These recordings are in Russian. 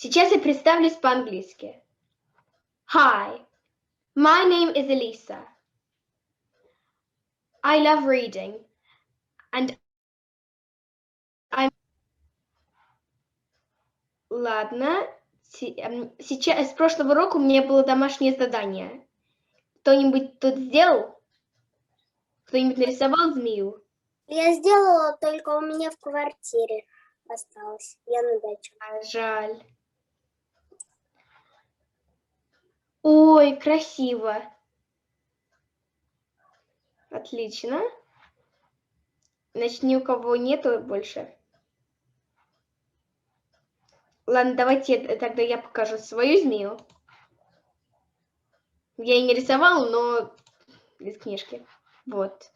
Сейчас я представлюсь по-английски. Hi, my name is Alisa. I love reading, and I'm... Ладно, сейчас, с прошлого урока у меня было домашнее задание. Кто-нибудь тут сделал? Кто-нибудь нарисовал змею? Я сделала, только у меня в квартире осталось. Я на даче. Жаль. Ой, красиво. Отлично. Значит, ни у кого нету больше. Ладно, давайте тогда я покажу свою змею. Я ее не рисовала, но из книжки. Вот.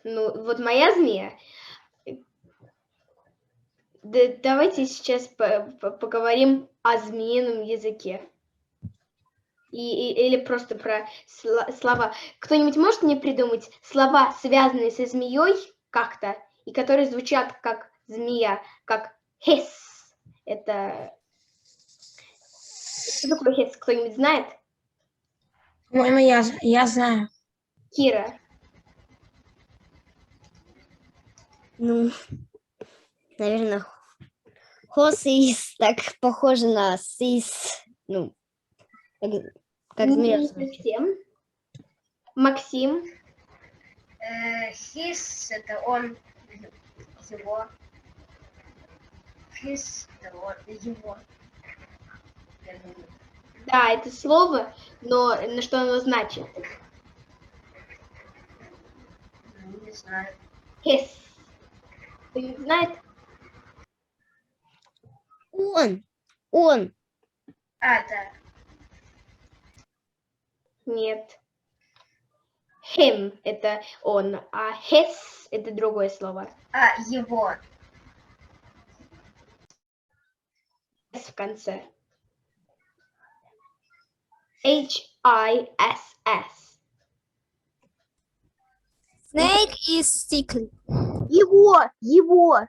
Ну, вот моя змея. Давайте сейчас поговорим о змеином языке. Или просто про слова. Кто-нибудь может мне придумать слова, связанные со змеей как-то, и которые звучат как змея, как hiss? Это... Что такое hiss? Кто-нибудь знает? По-моему, я знаю. Кира. Ну, наверное, хосис так похоже на сис. Ну, как змея. Не совсем. Максим. His это он, его. His это он, его. Да, это слово, но на что оно значит? Не знаю. Hiss. Кто-нибудь знает? Он. Да. Нет. Him – это он, а his – это другое слово. Его. S в конце. H-I-S-S. Snake is sticky. Его.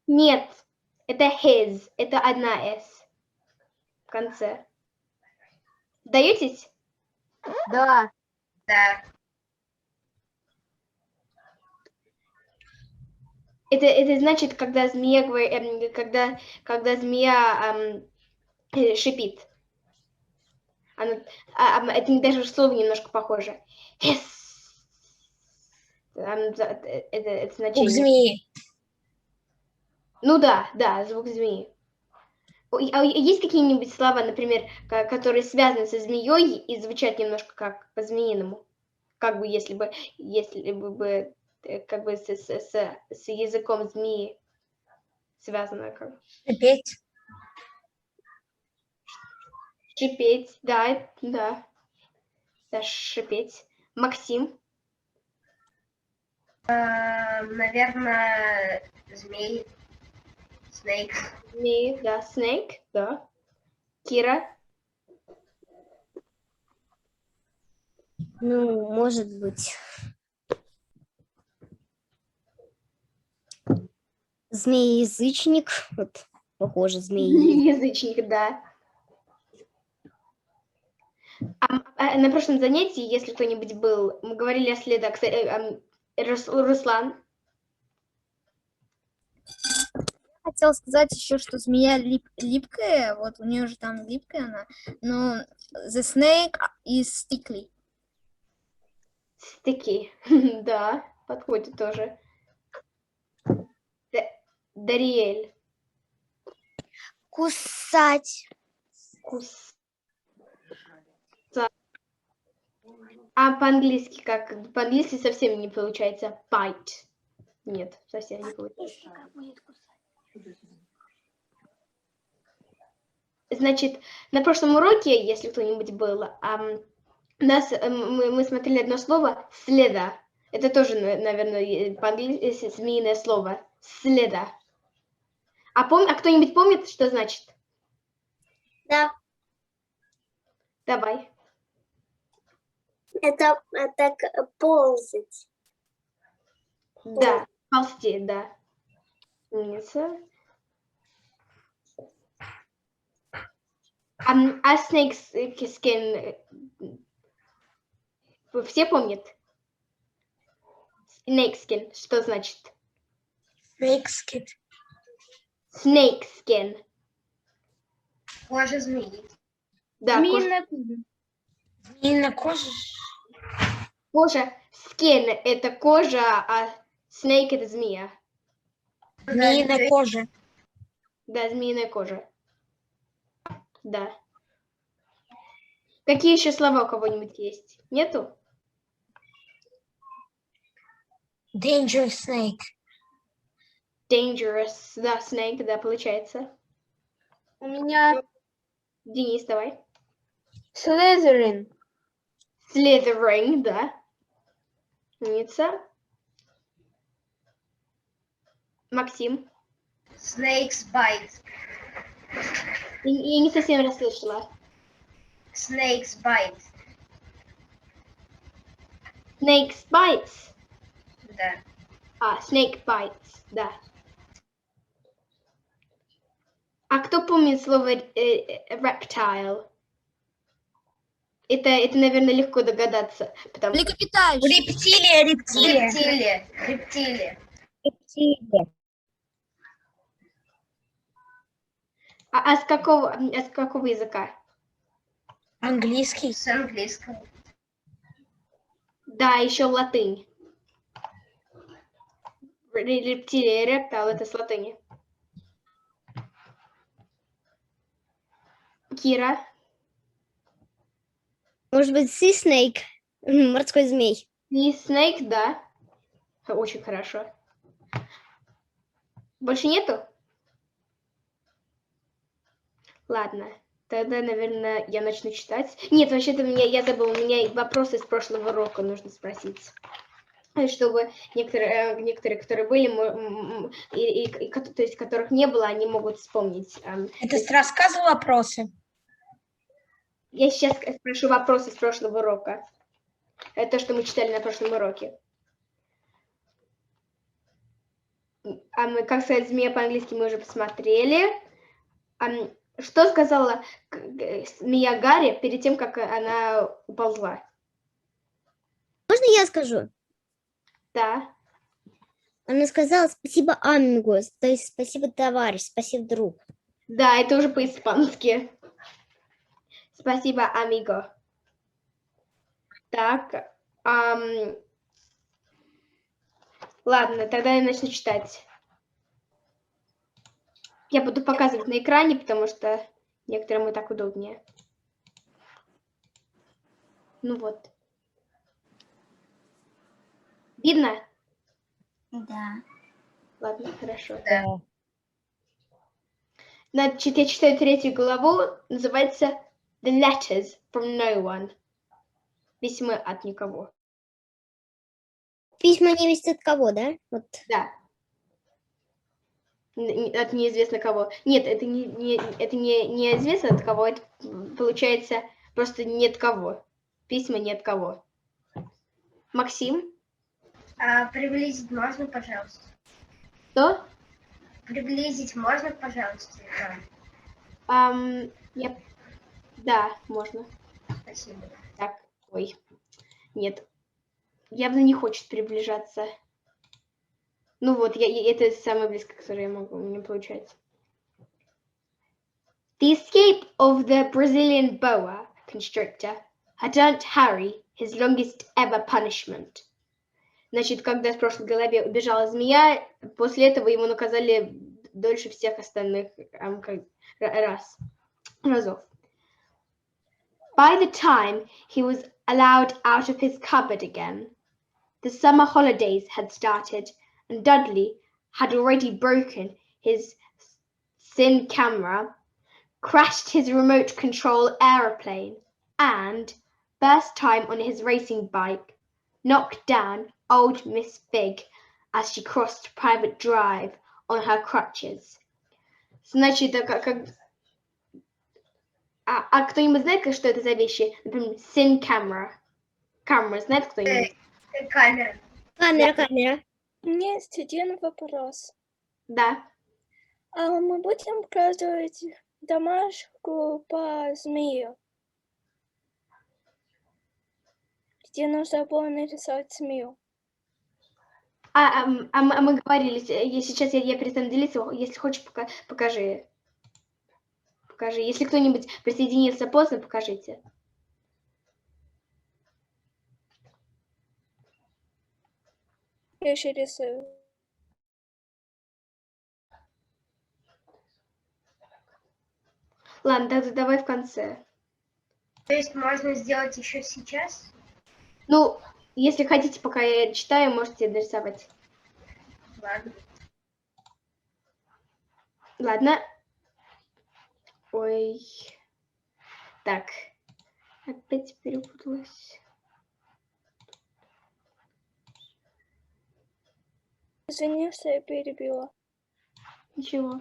Нет, это his, это одна S в конце. Даетесь? Да. Да. Это значит, когда змея когда змея шипит. Это даже слово немножко похоже. Hiss. Это значение. Звук змеи. Ну да, звук змеи. А есть какие-нибудь слова, например, которые связаны со змеей и звучат немножко как по-змеиному? Как бы если бы как бы с языком змеи связано как. Шипеть. Шипеть, да, шипеть. Максим. Наверное, змей. Snake. Змеи, да, snake, да. Кира. Ну, может быть. Змеязычник. Вот, похоже, Язычник, да. На прошлом занятии, если кто-нибудь был, мы говорили о следах. Руслан. Хотела сказать еще, что змея липкая, вот у нее же там липкая она, но the snake is sticky. Sticky. Да, подходит тоже. Дариэль. Кусать. А по-английски как? По-английски совсем не получается. Bite. Нет, совсем не получается. Значит, на прошлом уроке, если кто-нибудь был, мы смотрели одно слово «следа». Это тоже, наверное, по-английски змеиное слово. «Следа». А кто-нибудь помнит, что значит? Да. Давай. Это ползать. Да, ползти, да. Умница. А snake skin все помнят? Snake skin, что значит? Snakeskin. Snake skin. Кожа змеи. Да, кожа. Змеиная кожа. Кожа. Skin — это кожа, а snake — это змея. Змеиная кожа. Да, змеиная кожа. Да. Какие еще слова у кого-нибудь есть? Нету? Dangerous snake. Dangerous. Да, snake, да, получается. У меня Денис, давай. Slytherin. Slithering, да. Умница. Максим. Snakes bite. Я не совсем расслышала. Snakes bite. Snake bites. Да. Snake bites, да. А кто помнит слово reptile? Это, наверное, легко догадаться. Потому... Млекопитающие. Рептилия. Рептилия. А с какого языка? Английский. С английского. Да, еще латынь. Рептилия, рептал — это с латыни. Кира. Может быть, sea snake, морской змей. И snake, да. Очень хорошо. Больше нету? Ладно. Тогда, наверное, я начну читать. Нет, вообще-то я забыла, у меня вопросы из прошлого урока нужно спросить. Чтобы некоторые, которые были, то есть которых не было, они могут вспомнить. Это ты рассказывал вопросы? Я сейчас спрошу вопросы из прошлого урока. Это то, что мы читали на прошлом уроке. Как сказать змея по-английски мы уже посмотрели. Что сказала змея Гарри перед тем, как она уползла? Можно я скажу? Да. Она сказала спасибо, амигос, то есть спасибо, товарищ, спасибо, друг. Да, это уже по-испански. Спасибо, амиго. Так. Ладно, тогда я начну читать. Я буду показывать на экране, потому что некоторым и так удобнее. Ну вот. Видно? Да. Ладно, хорошо. Да. Значит, я читаю 3 главу, называется The Letters from No One. Письма от никого. Письма не вести от кого, да? Вот. Да. От неизвестно кого. Нет, это неизвестно от кого, это получается просто нет кого. Письма нет кого. Максим? Приблизить можно, пожалуйста? Что? Приблизить можно, пожалуйста? Да, можно. Спасибо. Так, ой. Нет. Явно не хочет приближаться. Ну вот, это самое близкое, которое я могу, у меня получается. The escape of the Brazilian boa constrictor had earned Harry his longest ever punishment. Значит, когда в прошлой главе убежала змея, после этого ему наказали дольше всех остальных разов. By the time he was allowed out of his cupboard again, the summer holidays had started, and Dudley had already broken his cine camera, crashed his remote control aeroplane, and, first time on his racing bike, knocked down old Miss Fig as she crossed Private Drive on her crutches. Значит, кто-нибудь знает, что это за вещи? Например, cine camera. Камера, знает кто-нибудь? Камера. Камера. У меня есть один вопрос. Да. Мы будем показывать домашку по змею, где нужно было нарисовать змею. Мы говорили, сейчас я перестану делиться, если хочешь, покажи. Покажи. Если кто-нибудь присоединился поздно, покажите. Я еще рисую. Ладно, тогда давай в конце. То есть можно сделать еще сейчас? Ну, если хотите, пока я читаю, можете нарисовать. Ладно. Ладно. Ой. Так. Опять перепуталась. Извини, что я перебила. Ничего.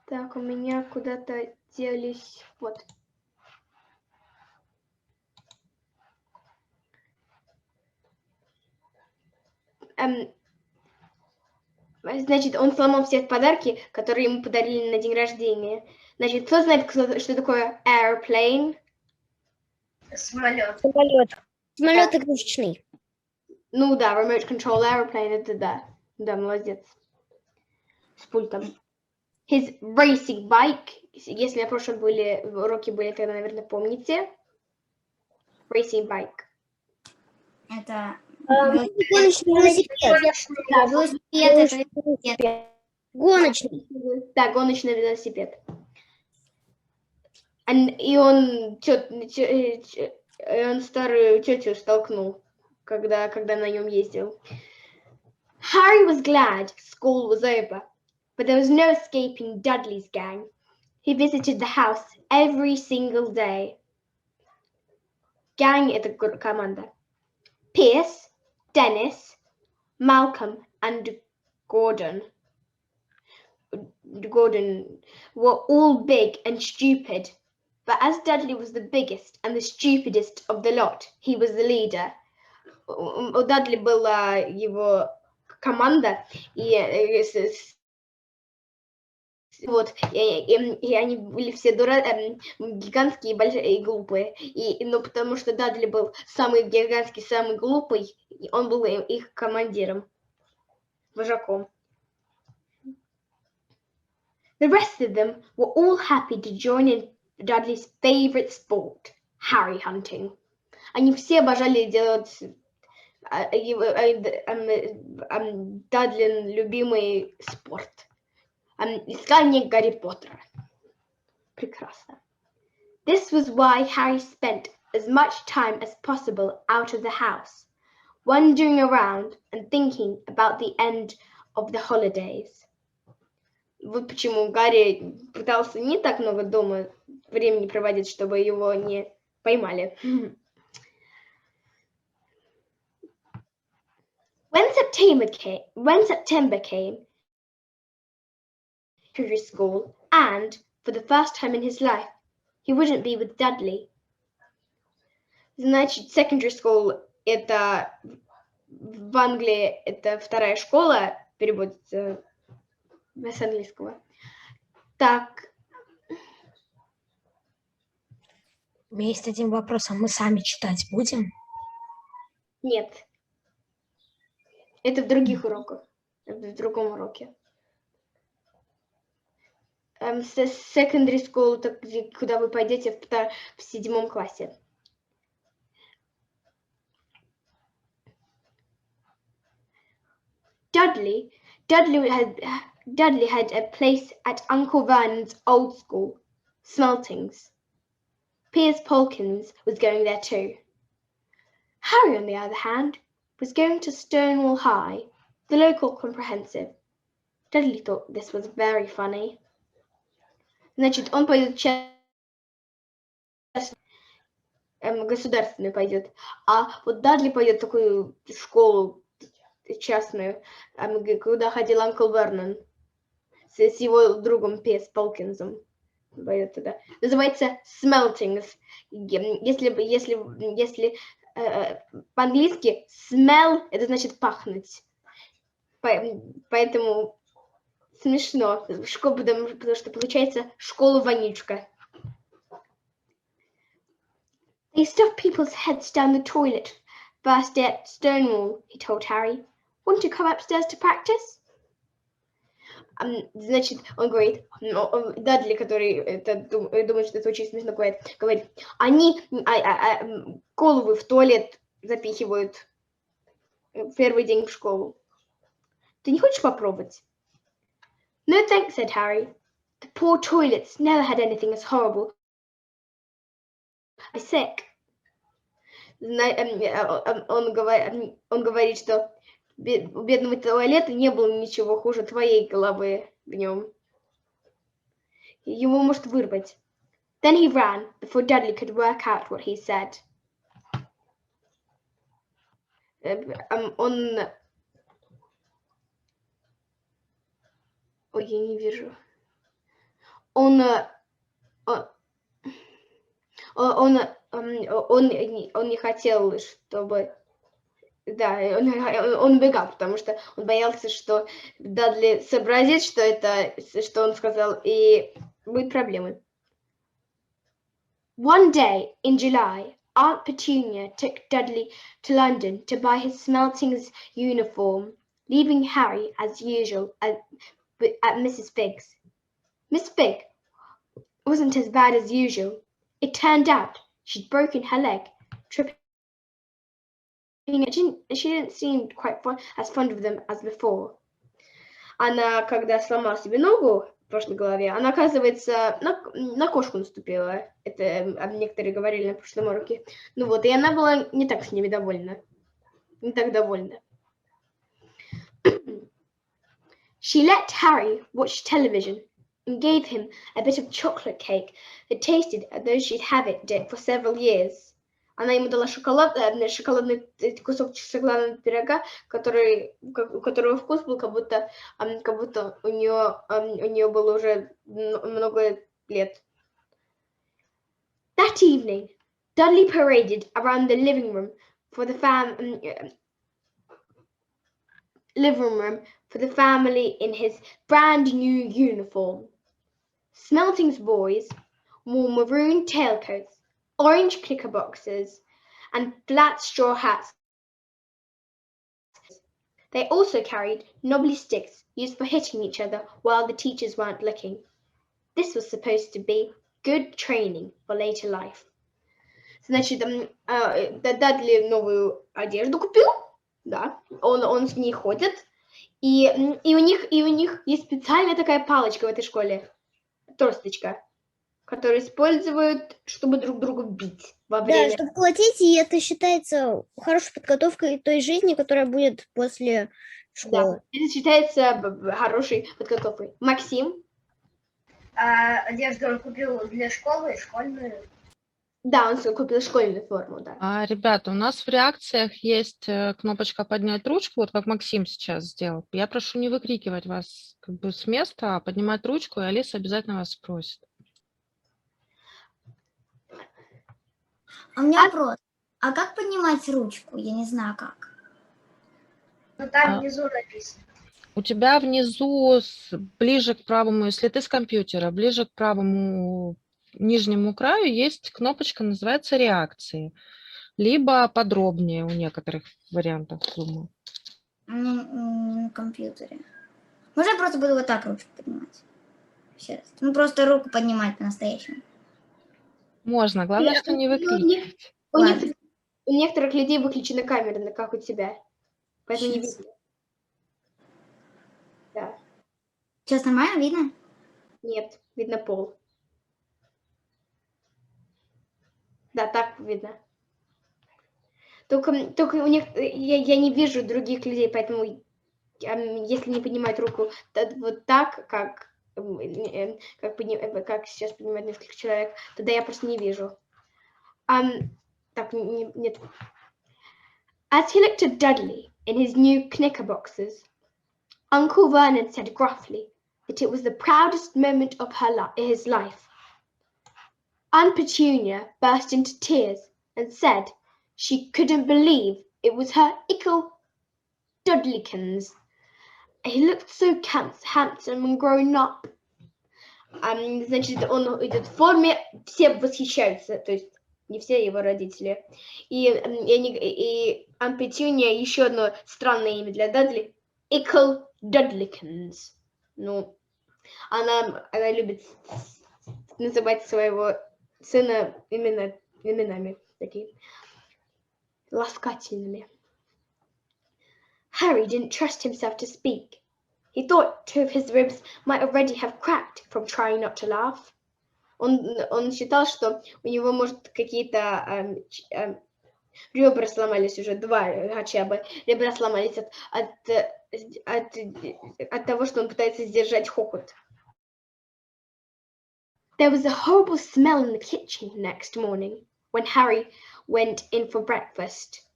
Так, у меня куда-то делись... Вот. Значит, он сломал все подарки, которые ему подарили на день рождения. Значит, кто знает, что такое airplane? Самолет. Самолет игрушечный. Ну да, remote control airplane, это да. Да, молодец. С пультом. His racing bike. Если на прошлом уроки были, тогда, наверное, помните. Racing bike. Это Гоночный велосипед. да, велосипед, это велосипед. Гоночный. Да, гоночный велосипед. И он старую тетю столкнул, когда на нем ездил. Harry was glad school was over, but there was no escaping Dudley's gang. He visited the house every single day. Gang — это команда. Pierce, Dennis, Malcolm, and Gordon were all big and stupid, but as Dudley was the biggest and the stupidest of the lot, he was the leader. У Дадли была его команда, и они были все гигантские, большие и глупые. Но потому что Дадли был самый гигантский, самый глупый, он был их командиром, вожаком. The rest of them were all happy to join in Dudley's favorite sport, Harry hunting. Они все обожали делать Дадлин любимый спорт. Искание Гарри Поттера. Прекрасно. This was why Harry spent as much time as possible out of the house, wandering around and thinking about the end of the holidays. Вот почему Гарри пытался не так много дома времени проводить, чтобы его не поймали. When September came, secondary school, and for the first time in his life, he wouldn't be with Dudley. Значит, secondary school — это в Англии это вторая школа, переводится с английского. Так. У меня есть один вопрос, а мы сами читать будем? Нет. Это в других уроках. Это в другом уроке. Secondary school, это куда вы пойдете в 7 классе. Dudley had a place at Uncle Vernon's old school, Smeltings. Piers Polkins was going there too. Harry, on the other hand, was going to Stonewall High, the local comprehensive. Dudley thought this was very funny. Значит, он пойдет государственную пойдет, а вот Дадли пойдет в такую школу частную, куда ходил Uncle Vernon с его другом Пес Полкинсом. Пойдет туда. Называется Smeltings. Если по-английски smell — это значит пахнуть. Поэтому смешно, потому что получается школа-вонючка. They stuffed people's heads down the toilet first day at Stonewall, he told Harry. Want to come upstairs to practice? Значит, он говорит, Дадли, который думает, что это очень смешно, говорит, они головы в туалет запихивают в первый день в школу. Ты не хочешь попробовать? No thanks, said Harry. The poor toilets never had anything as horrible. I'm sick. Он говорит, что у бедного туалета не было ничего хуже твоей головы в нем. Его может вырвать. Then he ran before Dudley could work out what he said. Ой, я не вижу. Он не хотел, чтобы... Да, он убегал, потому что он боялся, что Дадли сообразит, что он сказал, и будут проблемы. One day in July, Aunt Petunia took Dudley to London to buy his smelting's uniform, leaving Harry, as usual, at Mrs. Figg's. Miss Figg wasn't as bad as usual. It turned out she'd broken her leg, tripping. She didn't seem quite as fond of them as before. Она, когда сломала себе ногу в прошлой главе, она, оказывается, на кошку наступила. Это некоторые говорили на прошлом уроке. Ну вот, и она была не так с ними довольна. Не так довольна. She let Harry watch television and gave him a bit of chocolate cake that tasted as though she'd have it for several years. Она ему дала шоколадный кусок шоколадного пирога, у которого вкус был, как будто у нее было уже много лет. That evening, Dudley paraded around the living room for the family in his brand new uniform. Smelting's boys wore maroon tailcoats, orange knickerbockers, and flat straw hats. They also carried knobbly sticks used for hitting each other while the teachers weren't looking. This was supposed to be good training for later life. Значит, Дадли новую одежду купил, да, он с ней ходит, и у них есть специальная такая палочка в этой школе, тросточка, которые используют, чтобы друг друга бить во время... Да, чтобы колотить, и это считается хорошей подготовкой той жизни, которая будет после школы. Да, это считается хорошей подготовкой. Максим? Одежду он купил для школы, школьную. Да, он купил школьную форму, да. Ребята, у нас в реакциях есть кнопочка «Поднять ручку», вот как Максим сейчас сделал. Я прошу не выкрикивать вас как бы с места, а поднимать ручку, и Алиса обязательно вас спросит. У меня вопрос. А как поднимать ручку? Я не знаю как. Ну там внизу написано. У тебя внизу, ближе к правому, если ты с компьютера, ближе к правому нижнему краю есть кнопочка, называется «Реакции». Либо подробнее у некоторых вариантов зума. На компьютере. Можно я просто буду вот так ручку поднимать? Сейчас. Ну просто руку поднимать по-настоящему. Можно, главное, что не выкрикивать. У некоторых людей выключена камера, как у тебя. Поэтому не видно. Да. Сейчас нормально видно? Нет, видно пол. Да, так видно. Только у них я не вижу других людей, поэтому если не поднимать руку вот так, как сейчас поднимает несколько человек, тогда я просто не вижу. Так, нет. As he looked at Dudley in his new knickerbockers, Uncle Vernon said gruffly that it was the proudest moment of his life. Aunt Petunia burst into tears and said she couldn't believe it was her ickle Dudleykins. He looked so handsome and grown up. Значит, он идет в форме, все восхищаются, то есть не все его родители. И Aunt Petunia, еще одно странное имя для Дадли, Ickle Dudlykins. Ну, она любит называть своего сына именами такие ласкательными. Harry didn't trust himself to speak. He thought 2 of his ribs might already have cracked from trying not to laugh. Он считал, что у него, может, какие-то ребра сломались уже, 2 хотя бы. Ребра сломались от того, что он пытается сдержать хохот. There was a horrible smell in the kitchen next morning when Harry went in for breakfast.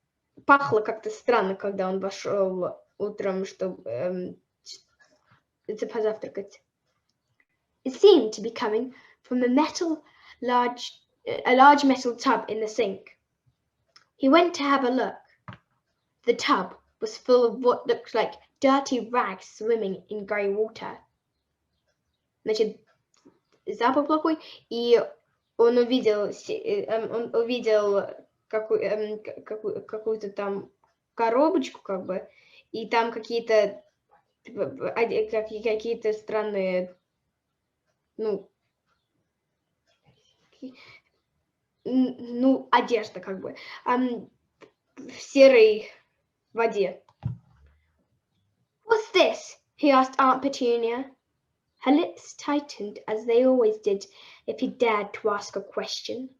Пахло как-то странно, когда он вошел утром, чтобы позавтракать. It seemed to be coming from a large metal tub in the sink. He went to have a look. The tub was full of what looked like dirty rags swimming in grey water. Значит, запах плохой, и он увидел какую-то там коробочку, как бы, и там какие-то странные, одежда, как бы, в серой воде. What's this? He asked Aunt Petunia. Her lips tightened, as they always did if he dared to ask a question.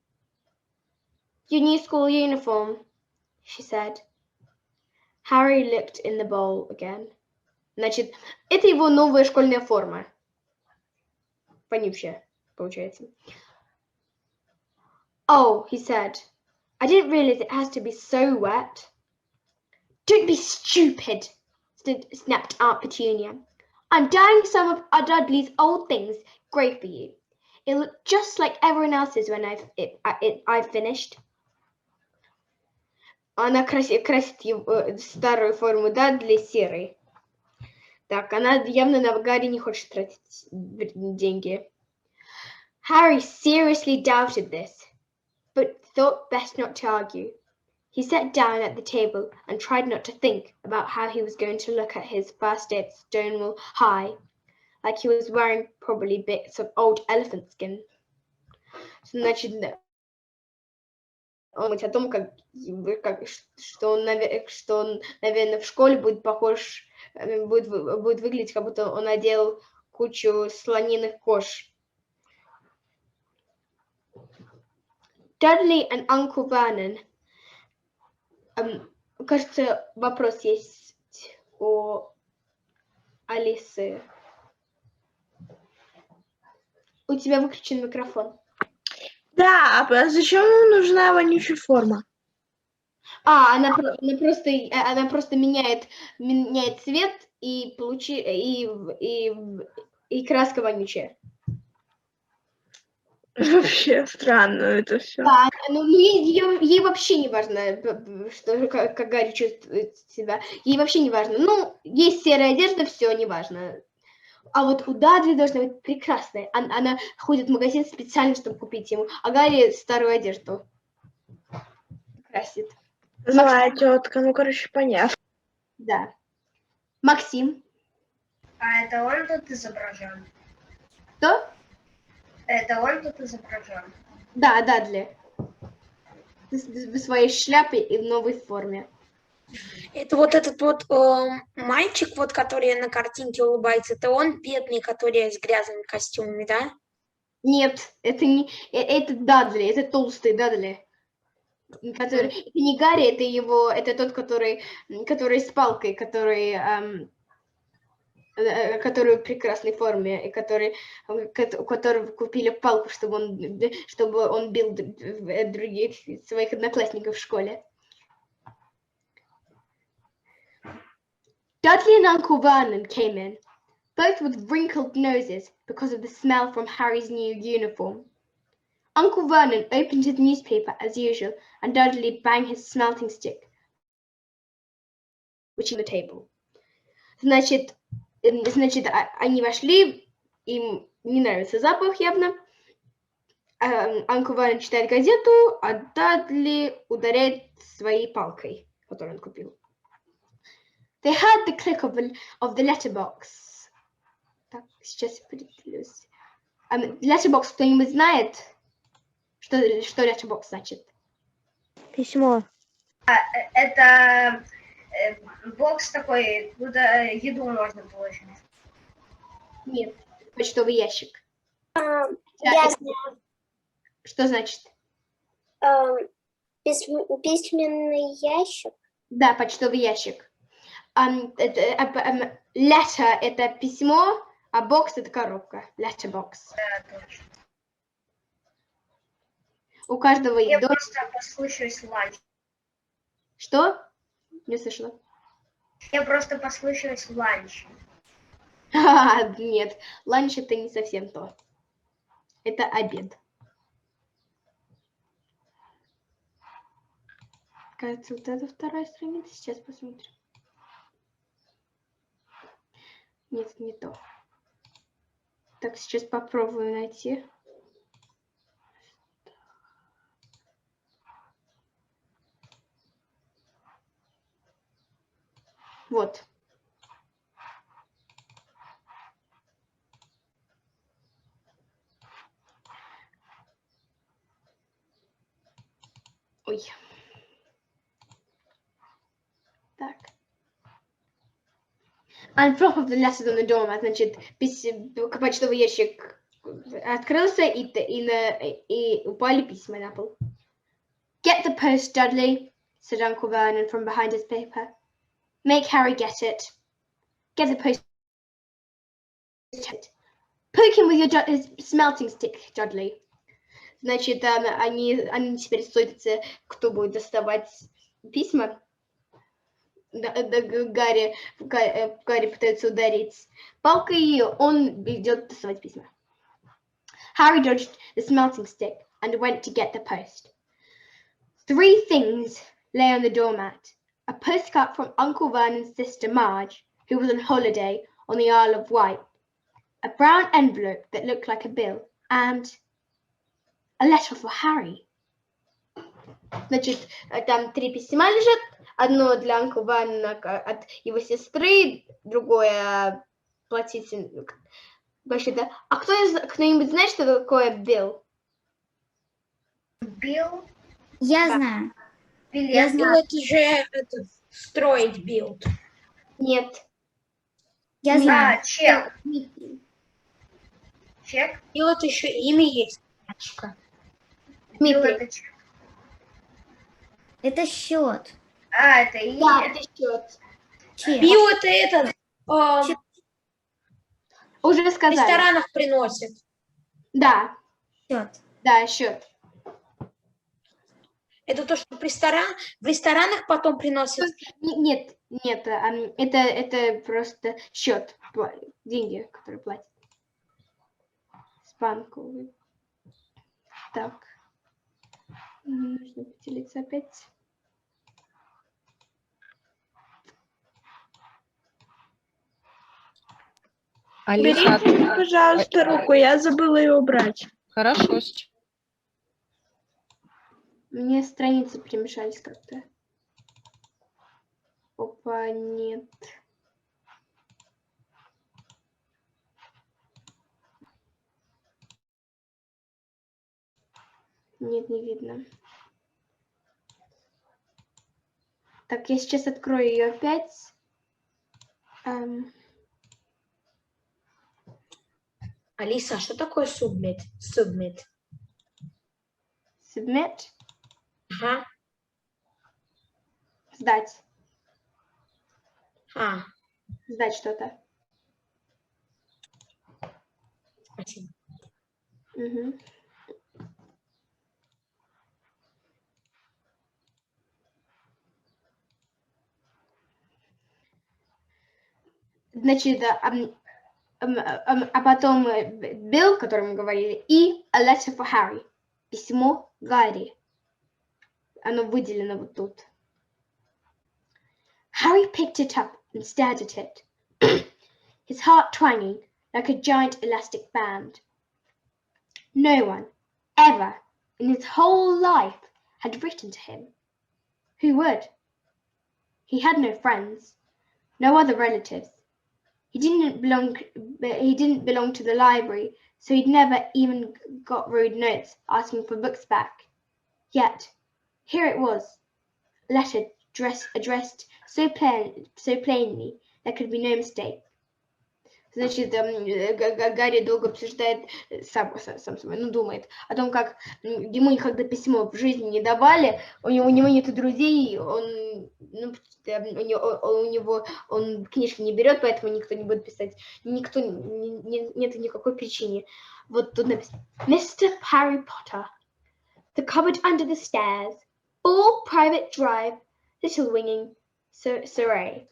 Your new school uniform, she said. Harry looked in the bowl again. Значит, это его новая школьная форма. Вонючая, получается. Oh, he said. I didn't realize it has to be so wet. Don't be stupid, snapped Aunt Petunia. I'm dyeing some of our Dudley's old things grey for you. It'll look just like everyone else's when I've finished. Она красит его старую форму Дадли серой. Так, она явно на Гарри не хочет тратить деньги. Harry seriously doubted this, but thought best not to argue. He sat down at the table and tried not to think about how he was going to look at his first day at Stonewall High, like he was wearing probably bits of old elephant skin. Значит, он думает о том, что он, наверное, в школе будет похож, будет выглядеть, как будто он надел кучу слониных кож. Dudley and Uncle Vernon. Кажется, вопрос есть у Алисы. У тебя выключен микрофон. Да, а зачем ему нужна вонючая форма? Она просто меняет цвет и краска вонючая. Вообще странно это все. Да, ей вообще не важно, как Гарри чувствует себя. Ей вообще не важно. Есть серая одежда, все, не важно. А вот у Дадли должна быть прекрасная. Она ходит в магазин специально, чтобы купить ему. А Гарри старую одежду красит. Злая тетка, понятно. Да. Максим. А это он тут изображен? Кто? Это он тут изображен? Да, Дадли. В своей шляпе и в новой форме. Это вот этот вот мальчик, вот, который на картинке улыбается, это он бедный, который с грязными костюмами, да? Нет, это Дадли, это толстый Дадли. Это не Гарри, это тот, который с палкой, который в прекрасной форме, и у которого купили палку, чтобы он бил других своих одноклассников в школе. Dudley and Uncle Vernon came in, both with wrinkled noses because of the smell from Harry's new uniform. Uncle Vernon opened his newspaper as usual, and Dudley banged his smelting stick, which on the table. Значит, Значит, они вошли, им не нравится запах явно. Анкл Варен читает газету, а Дадли ударяет своей палкой, которую он купил. They heard the click of the letterbox. Так, сейчас я поделюсь. Letterbox, кто-нибудь знает, что letterbox значит? Письмо. Это бокс такой, куда еду можно положить. Нет, почтовый ящик. Я знаю. Что значит? Письменный ящик. Да, почтовый ящик. Letter — это письмо, а box — это коробка. Letterbox. Да, точно. У каждого Я дома... просто послушаюсь ланч. Что? Не слышала. Я просто послушаюсь ланч. Нет, ланч — это не совсем то. Это обед. Кажется, вот это вторая страница. Сейчас посмотрим. Нет, не то. Так, сейчас попробую найти. Вот. Ой. Так. On top of the letters on the doormat, значит, почтовый ящик открылся, и упали письма на пол. Get the post, Dudley, said Uncle Vernon from behind his paper. Make Harry get it. Get the post. Poke him with your smelting stick, Dudley. Значит, они теперь ссорятся, кто будет доставать письма. Гарри пытается ударить палкой, и он идет доставать письма. Harry dodged the smelting stick and went to get the post. 3 things lay on the doormat. A postcard from Uncle Vernon's sister Marge, who was on holiday on the Isle of Wight, a brown envelope that looked like a bill, and a letter for Harry. Значит, там 3 письма лежат. Одно для Анкла Варена от его сестры, другое платитель. А кто-нибудь знает, что такое bill? Билл? Я Да. знаю. Билет. Ну, это же строить билд. Нет. Я знаю. Чек. Чек? И вот еще имя есть. Мальчика. Билл Дмитрий. это чек. Это счет. Это имя. Да, это счет. Чек. Билл это этот в Уже сказали. ресторанах приносят. Да, Счет. да, счет. Это то, что в ресторанах потом приносят. Нет, это просто счет, деньги, которые платят. Спанковый. Так. Нужно поделиться опять. Алиса, Пожалуйста, руку, я забыла ее убрать. хорошо. Мне страницы перемешались как-то. Опа, нет. Нет, не видно. Так, я сейчас открою ее опять. Алиса, а что такое submit? Submit. Submit. Ага. Сдать. Сдать что-то. Спасибо. Угу. Значит, а потом Bill, о котором мы говорили, и a letter for Harry. Письмо Гарри. Оно выделено вот тут. Harry picked it up and stared at it. his heart twanging like a giant elastic band. No one, ever, in his whole life had written to him. Who would? He had no friends, no other relatives. He didn't belong to the library, so he'd never even got rude notes asking for books back. Yet, here it was, a letter addressed so plainly there could be no mistake. Значит, Гарри долго обсуждает сам собой, думает о том, как ему никогда письмо в жизни не давали, у него нет друзей, он книжки не берет, поэтому никто не будет писать, нет никакой причины. Вот тут написано: Mr. Harry Potter, the cupboard under the stairs, all private drive, little winging, sorry.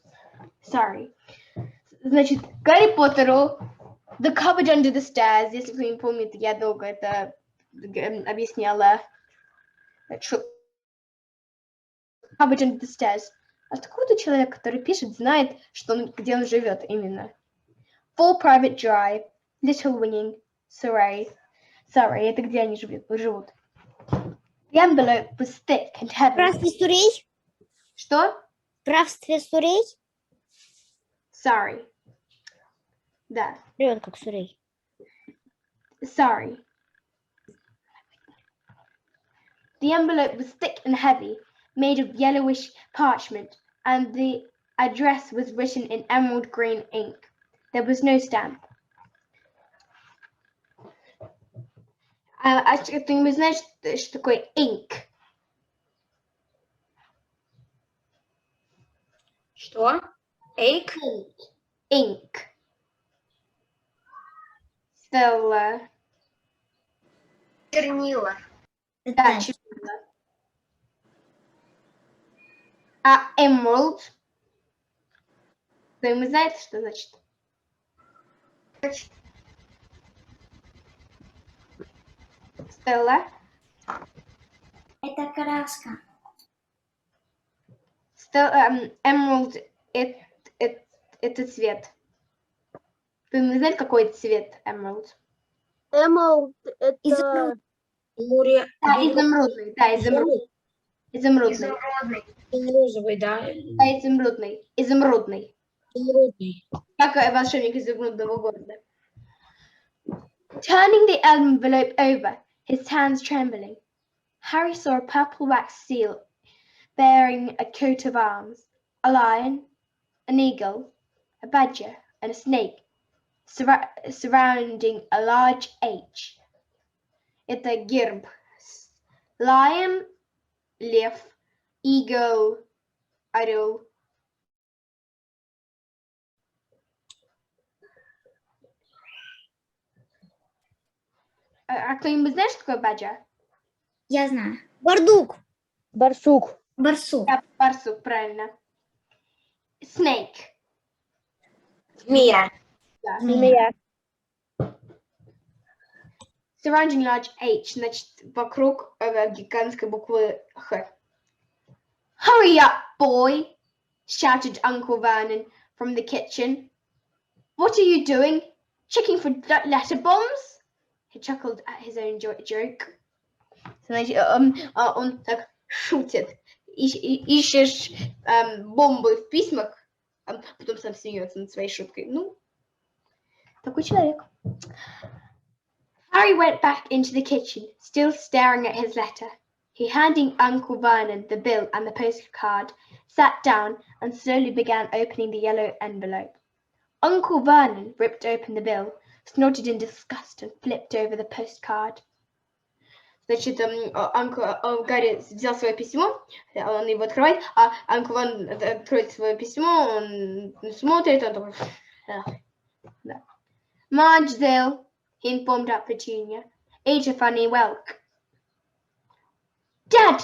Значит, Гарри Поттеру, the cupboard under the stairs, если кто не помнит, я долго это объясняла. Cupboard under the stairs. Откуда человек, который пишет, знает, где он живет именно? Full private drive, little winging, sorry, это где они живут. The envelope was thick and heavy. Правстве сурей? Что? Правстве сурей? Sorry. Да. Привет, как сурей. Sorry. The envelope was thick and heavy, made of yellowish parchment, and the address was written in emerald green ink. There was no stamp. Ты знаешь, что такое ink? Что? Эйк? Ink. Стелла. Чернила. Да, чернила. А emerald? Кто-нибудь знает, что значит? Стелла? Это краска. Emerald это цвет. Кто-нибудь знает, какой цвет emerald? Emerald — это... Море. Изумрудный. Да, изумрудный. Изумрудный. Розовый, да? Да, изумрудный. Изумрудный. Изумрудный. Как волшебник изумрудного города. Turning the envelope over, his hands trembling, Harry saw a purple wax seal bearing a coat of arms, a lion, an eagle, a badger, and a snake, surrounding a large H. Это герб. Lion, лев, eagle, орел. А кто-нибудь знает, что такое badger? Я знаю. Бардук. Барсук. Барсук. Да, барсук, правильно. Snake. Змея. Да. Змея. Surrounding large H, значит, вокруг гигантской буквы Х. Hurry up, boy, shouted Uncle Vernon from the kitchen. What are you doing? Checking for letter bombs? He chuckled at his own joke. Значит, он так шутит. Ищешь бомбы в письмах, а потом сам смеется над своей шуткой. Ну, такой человек. Harry went back into the kitchen, still staring at his letter. He handed Uncle Vernon the bill and the postcard, sat down and slowly began opening the yellow envelope. Uncle Vernon ripped open the bill, snorted in disgust and flipped over the postcard. Значит, Гарри взял свое письмо, он его открывает, а Uncle Vernon откроет свое письмо, он смотрит, он такой... Да. Margeville, he informed Aunt Petunia, ate a funny whelk. Dad,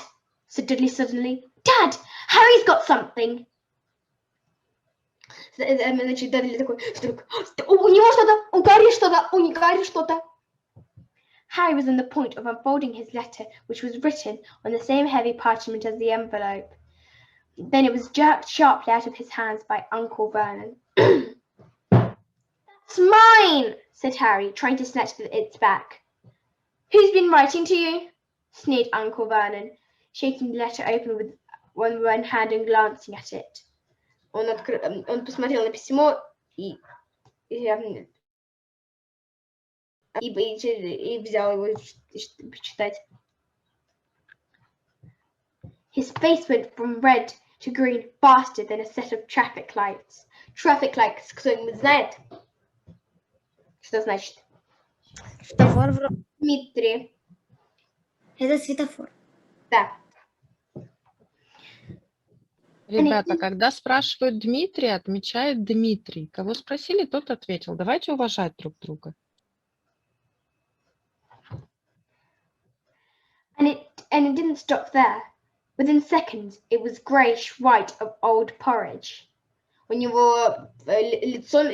said Dudley suddenly. Dad, Harry's got something. Значит, Дадли такой, у него что-то, у Гарри что-то, у Гарри что-то. Harry was on the point of unfolding his letter, which was written on the same heavy parchment as the envelope. Then it was jerked sharply out of his hands by Uncle Vernon. It's mine, said Harry, trying to snatch it back. Who's been writing to you? Sneered Uncle Vernon, shaking the letter open with one hand and glancing at it. Он посмотрел на письмо и взял его почитать. His face went from red to green faster than a set of traffic lights. Traffic lights, кто-нибудь знает? Что значит? Светофор. Дмитрий. Это светофор. Да. Ребята, когда спрашивают Дмитрия, отмечает Дмитрий. Кого спросили, тот ответил. Давайте уважать друг друга. And it didn't stop there. Within seconds, it was greyish white of old porridge. У него лицо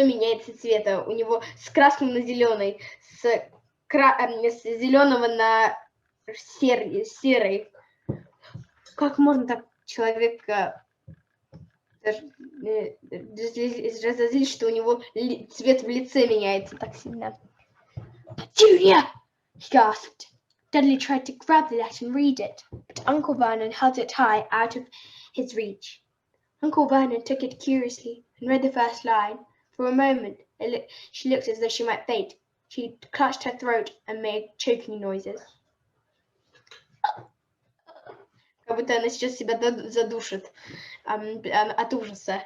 меняется цвета. У него с красным на зеленый, с зеленого на серый. Как можно так человека разозлить, что у него цвет в лице меняется так сильно? Petunia! He gasped. Dudley tried to grab the letter and read it, but Uncle Vernon held it high out of his reach. Uncle Vernon took it curiously and read the first line. For a moment, she looked as though she might faint. She clutched her throat and made choking noises. Как будто она сейчас себя задушит от ужаса.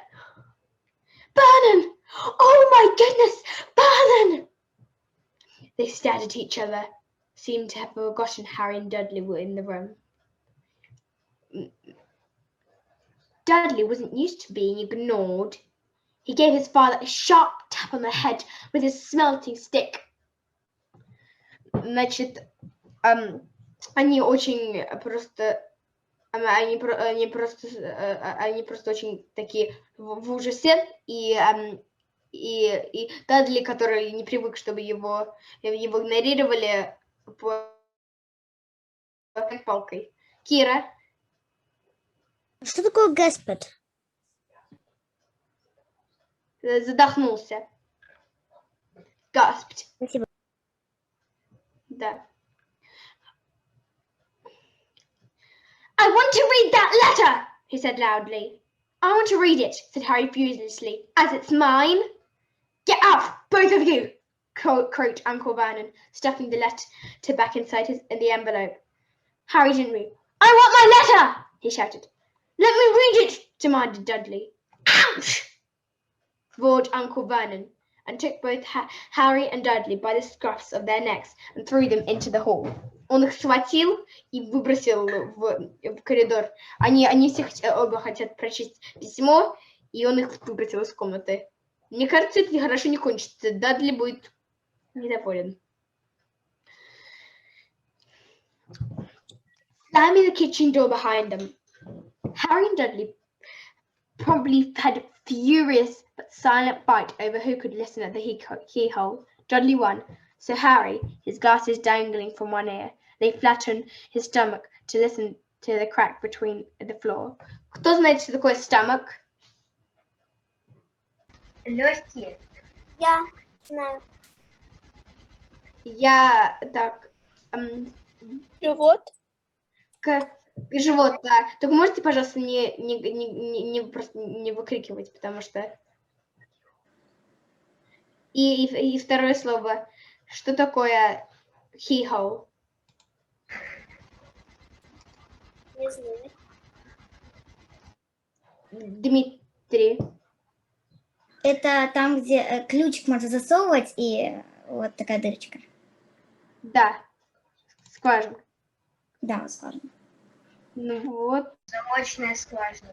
Vernon! Oh my goodness! Vernon! They stared at each other, seemed to have forgotten Harry and Dudley were in the room. Dudley wasn't used to being ignored. He gave his father a sharp tap on the head with his smelting stick. Значит, они очень просто... Они просто очень такие в ужасе, и Дадли, который не привык, чтобы его игнорировали, палкой. Кира. Что такое gasped? Задохнулся. Gasped. Спасибо. Да. I want to read that letter, he said loudly. I want to read it, said Harry furiously, as it's mine. Get out, both of you, croaked Uncle Vernon, stuffing the letter back inside the envelope. Harry didn't move. I want my letter, he shouted. Let me read it, demanded Dudley. Ouch! Roared Uncle Vernon, and took both Harry and Dudley by the scruffs of their necks and threw them into the hall. Он их схватил и выбросил в коридор. Они все оба хотят прочесть письмо, и он их выбросил из комнаты. Мне кажется, это хорошо не кончится. Дадли будет недоволен. Slamming the kitchen door behind them, Harry and Dudley probably had a furious but silent fight over who could listen at the keyhole. Dudley won, so Harry, his glasses dangling from one ear, lay flat on his stomach to listen to the crack between the floor. Кто знает, что такое stomach? Легкие. Я знаю. Я так... Живот. Живот, да. Только можете, пожалуйста, просто не выкрикивать, потому что... И второе слово. Что такое keyhole? Не знаю. Дмитрий. Это там, где ключик можно засовывать, и вот такая дырочка. Да. Скважина. Да, сложно. Ну вот. Замочная скважина.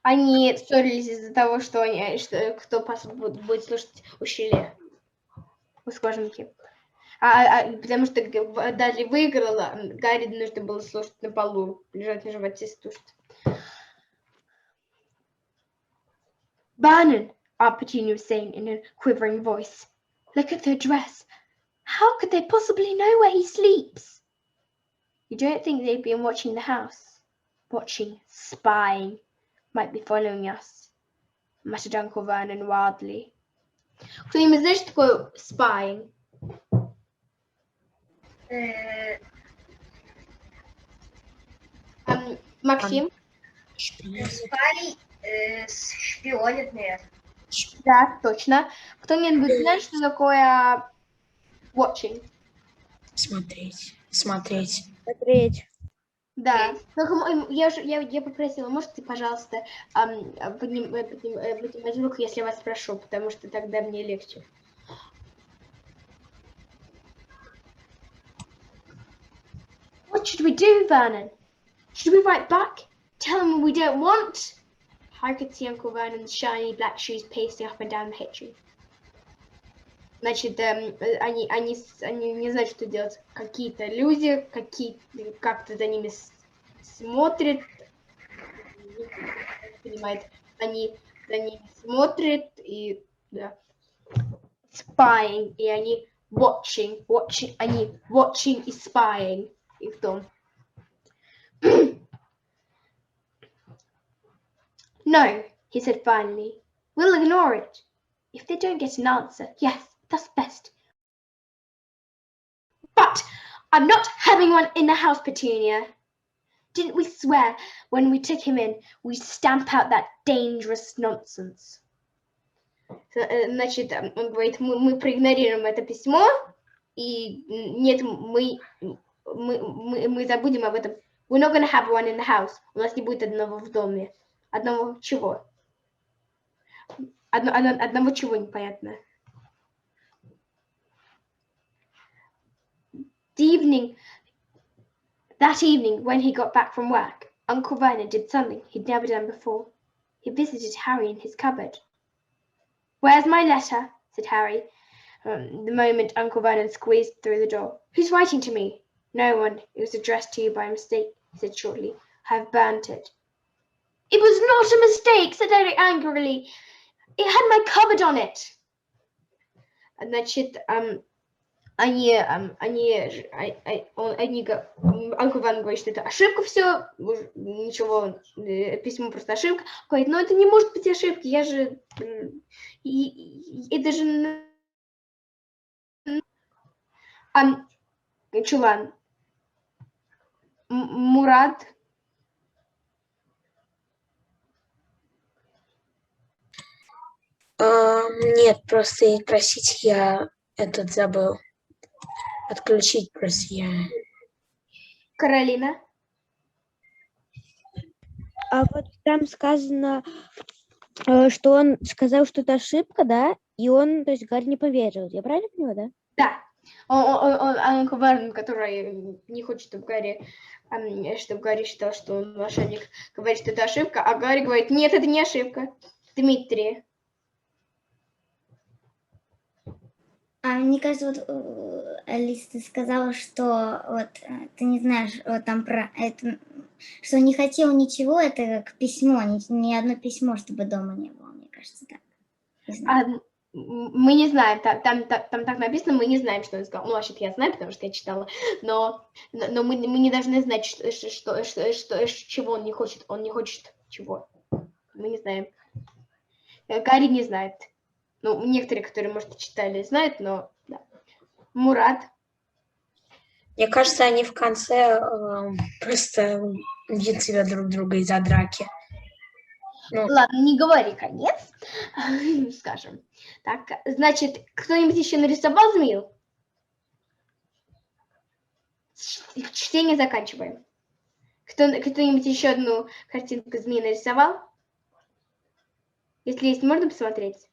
Они ссорились из-за того, что кто будет слушать ущелье у скважинки. Потому что Дадли выиграла, Гарри нужно было слушать на полу, лежать на животе, слушать. Vernon, Aunt Petunia was saying in a quivering voice, look at her dress. How could they possibly know where he sleeps? You don't think they've been watching the house? Watching, spying, might be following us, muttered Uncle Vernon wildly. Кто-нибудь знает, что такое spying? Максим? Спай шпионит, наверное. Да, точно. Кто-нибудь знает, что такое watching? Смотреть. Смотреть. Да. Только я попросила, может ты, пожалуйста, поднимать руку, если я вас спрошу, потому что тогда мне легче. What should we do, Vernon? Should we write back? Tell them we don't want? I could see Uncle Vernon's shiny black shoes pacing up and down the hitching. Значит, они не знают, что делать. Какие-то люди, как-то за ними смотрят. Понимает, они за ними смотрят и да. Spying, и они watching, они watching и spying. И в том. No, he said finally. We'll ignore it. If they don't get an answer, yes, that's best. But I'm not having one in the house, Petunia. Didn't we swear when we took him in, we'd stamp out that dangerous nonsense? Значит, он говорит, мы проигнорируем это письмо, и нет, мы забудем об этом. We're not going to have one in the house. У нас не будет одного в доме. Одного чего? Одного чего непонятно. That evening, when he got back from work, Uncle Vernon did something he'd never done before. He visited Harry in his cupboard. Where's my letter? Said Harry, the moment Uncle Vernon squeezed through the door. Who's writing to me? No one. It was addressed to you by mistake, he said shortly. I have burnt it. It was not a mistake, said Eric angrily. It had my cupboard on it. Значит, Uncle Vernon говорит, что это ошибка все, ничего, письмо просто ошибка. Говорит, но это не может быть ошибка, я же, это же, Чулан, Мурат. Нет, просто просить я забыл. Отключить просто я. Каролина. А вот там сказано, что он сказал, что это ошибка, да? И он, то есть Гарри не поверил. Я правильно поняла, да? Да. Uncle Vernon, который не хочет, чтобы Гарри считал, что он мошенник, говорит, что это ошибка, а Гарри говорит, нет, это не ошибка. Дмитрий. Мне кажется, вот Алиса, ты сказала, что вот ты не знаешь вот там про это, что не хотел ничего, это как письмо, ни одно письмо, чтобы дома не было, мне кажется, так. Не знаю. Мы не знаем, там так написано, мы не знаем, что он сказал. Ну, вообще-то я знаю, потому что я читала, но мы не должны знать, чего он не хочет. Он не хочет чего. Мы не знаем. Гарри не знает. Ну, некоторые, которые, может, читали, знают, но да. Мурат. Мне кажется, они в конце просто убьют себя друг друга из-за драки. Ну. Ладно, не говори конец, скажем. Так, значит, кто-нибудь еще нарисовал змею? Чтение заканчиваем. Кто-нибудь еще одну картинку змеи нарисовал? Если есть, можно посмотреть?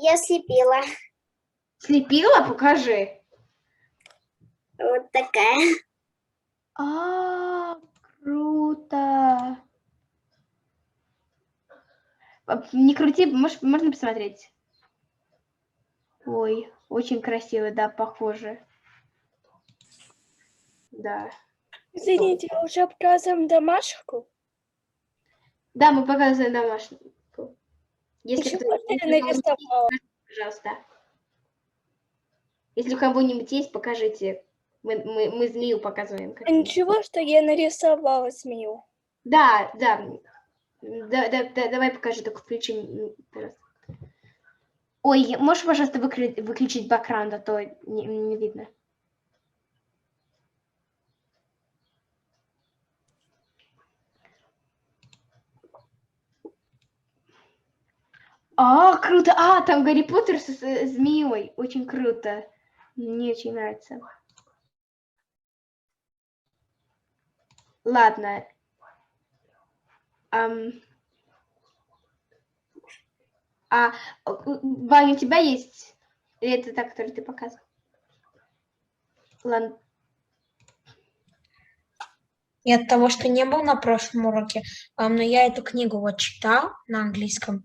Я слепила. Слепила? Покажи. Вот такая. Круто. Не крути, можно посмотреть? Ой, очень красиво, да, похоже. Да. Извините, мы уже показываем домашку? Да, мы показываем домашнюю. Если Ничего кто-то- я нарисовала. пожалуйста. Если у кого-нибудь есть, покажите. Мы змею показываем. А ничего, что я нарисовала змею. Да. Давай покажи, только включи. Пожалуйста. Ой, можешь, пожалуйста, выключить бэкграунд, а то не видно. Круто! Там Гарри Поттер с змеей. Очень круто. Мне очень нравится. Ладно. Ваня, у тебя есть? Или это та, которую ты показывал? Ладно. И от того, что не был на прошлом уроке, но я эту книгу вот читал на английском.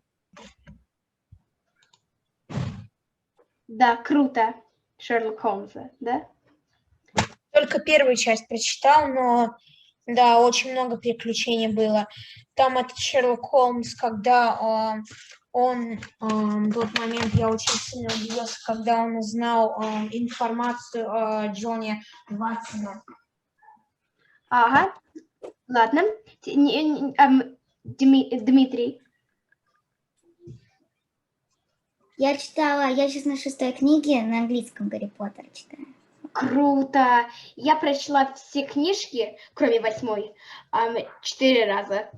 Да, круто. Шерлок Холмса, да? Только первую часть прочитал, но да, очень много приключений было. Там этот Шерлок Холмс, когда в тот момент я очень сильно удивился, когда он узнал информацию о Джоне Ватсоне. Ага. Ладно. Дмитрий. Я сейчас на 6-й книге на английском Гарри Поттера читаю. Круто. Я прочла все книжки, кроме 8-й, 4 раза.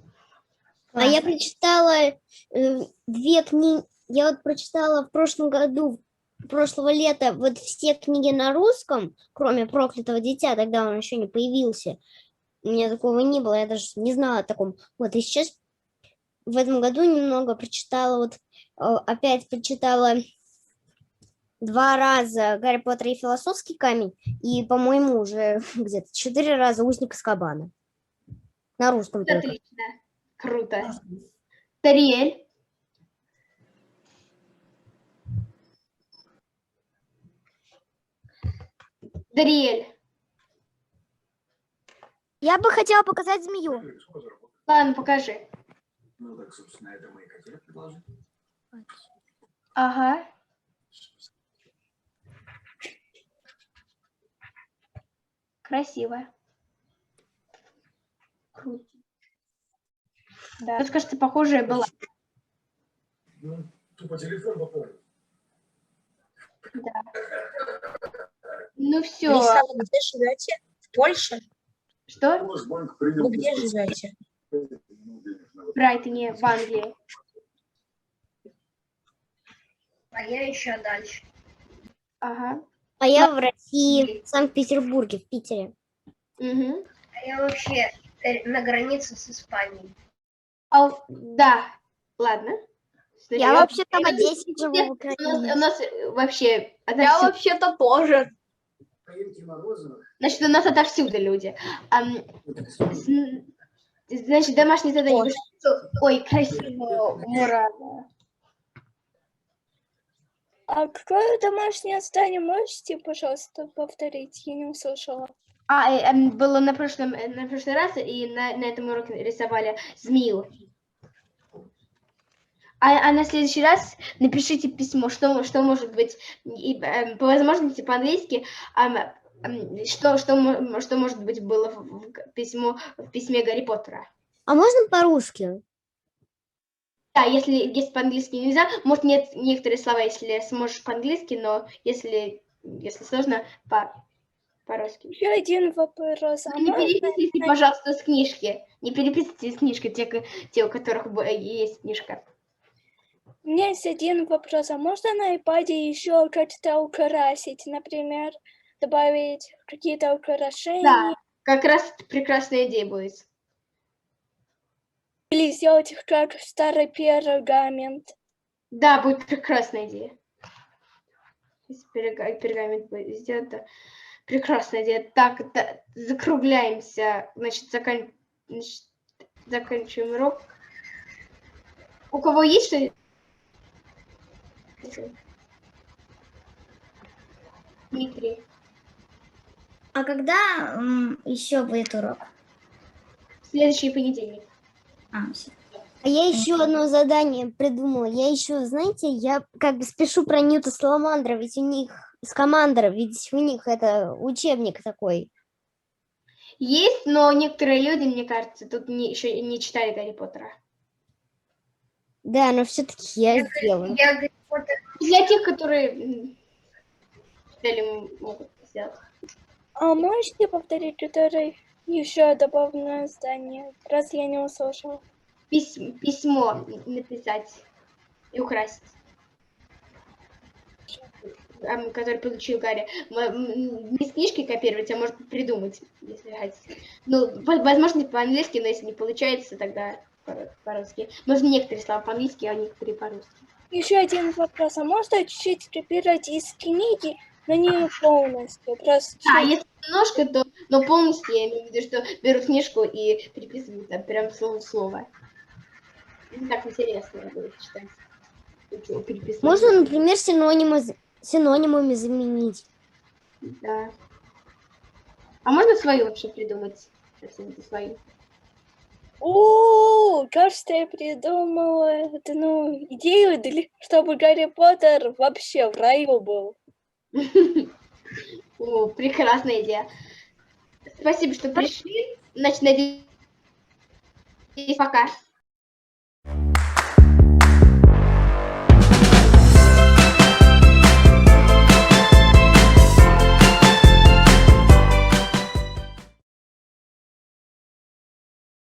А я прочитала 2 книги. Я вот прочитала в прошлом году, прошлого лета, вот все книги на русском, кроме «Проклятого дитя», тогда он еще не появился. У меня такого не было, я даже не знала о таком. Вот, и сейчас в этом году немного прочитала, вот опять прочитала 2 раза «Гарри Поттер и философский камень», и, по-моему, уже где-то 4 раза «Узник Азкабана». На русском только. Отлично. Круто. Тариэль. Дариэль. Я бы хотела показать змею. Ладно, покажи. Ну так, собственно, это мы и хотели предложить. Ага. Красиво. Круто. Да, тут, кажется, похожая была. Ну, тупо телефон попал. Да. Ну все. Алиса, вы где живете? В Польше? Что? Вы где живете? В Брайтоне, в Англии. А я еще дальше. Ага. А я в России, в Санкт-Петербурге, в Питере. Угу. А я вообще на границе с Испанией. Да. Ладно. Я вообще-то в Одессе живу, в У Украине. нас вообще... Я вообще-то тоже. Значит, у нас отовсюду люди. Значит, домашнее задание. Ой, красиво, Мурана. А какое домашнее задание можете, пожалуйста, повторить? Я не услышала. Было на прошлый раз, и на этом уроке рисовали змею. А на следующий раз напишите письмо, что может быть, и, по возможности по-английски, что может быть было в письме Гарри Поттера. А можно по-русски? Да, если по-английски нельзя, может, нет некоторые слова, если сможешь по-английски, но если сложно, по-русски. Еще один вопрос. Не переписывайте, пожалуйста, с книжки. Не переписывайте с книжки те, у которых есть книжка. У меня есть один вопрос. А можно на iPad еще как-то украсить? Например, добавить какие-то украшения? Да, как раз прекрасная идея будет. Или сделать их как старый пергамент? Да, будет прекрасная идея. Если пергамент будет сделать, да. Прекрасная идея. Так, да, закругляемся. Значит, заканчиваем урок. У кого есть что? Дмитрий. А когда еще будет урок? Следующий понедельник. Все. А я еще одно задание придумала. Я еще, знаете, я как бы спешу про Ньюта Саламандра, ведь у них Скамандра, ведь у них это учебник такой. Есть, но некоторые люди, мне кажется, тут еще не читали Гарри Поттера. Да, но все-таки я сделаю. Я Гарри Поттер. Для тех, которые читали, могут сделать. А можете повторить, который еще добавленное здание, раз я не услышала? Письмо написать и украсить, который получил Гарри. Не с книжки копировать, а может придумать, если хотите. Ну, возможно, по-английски, но если не получается, тогда по-русски. Можно некоторые слова по-английски, а некоторые по-русски. Еще один вопрос. А можно чуть-чуть копировать из книги, но не полностью? Просто Да, чуть. если немножко, то, но полностью я имею в виду, что беру книжку и переписываю там прям слово в слово. Не так интересно будет читать. Переписывать. Можно, например, синонимами заменить. Да. А можно свою вообще придумать? Совсем свою. О, кажется, я придумала идею, чтобы Гарри Поттер вообще в раю был. О, прекрасная идея. Спасибо, что пришли. Значит, надеюсь, пока.